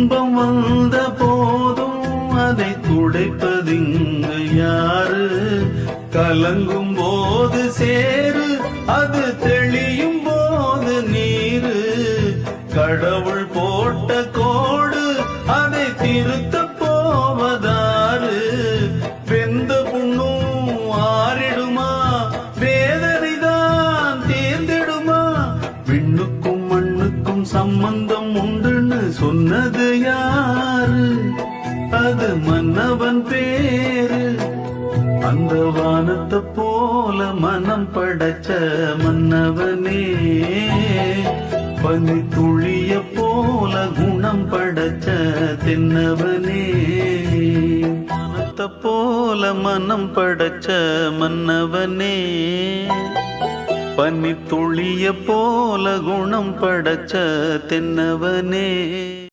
துன்பம் வந்த போதும் அதை துடைப்பதிங்கு யாரு? கலங்கும் போது சேரு, அது தெளியும் போது நீரு. கடவுள் போட்ட கோடு, அதை திருத்த போவதாரு? வெந்த புண்ணும் ஆறிடுமா? வேதனைதான் தீர்ந்திடுமா? விண்ணுக்கும் மண்ணுக்கும் சம்பந்தம் உண்டுன்னு சொன்னது யாரு? அது மன்னவன் பேரு. அந்த வானத்தை போல மனம் படைச்ச மன்னவனே, பனி துளிய போல குணம் படைச்ச தென்னவனே. வானத்தை போல மனம் படைச்ச மன்னவனே, பனி துளிய போல குணம் படைச்ச தென்னவனே.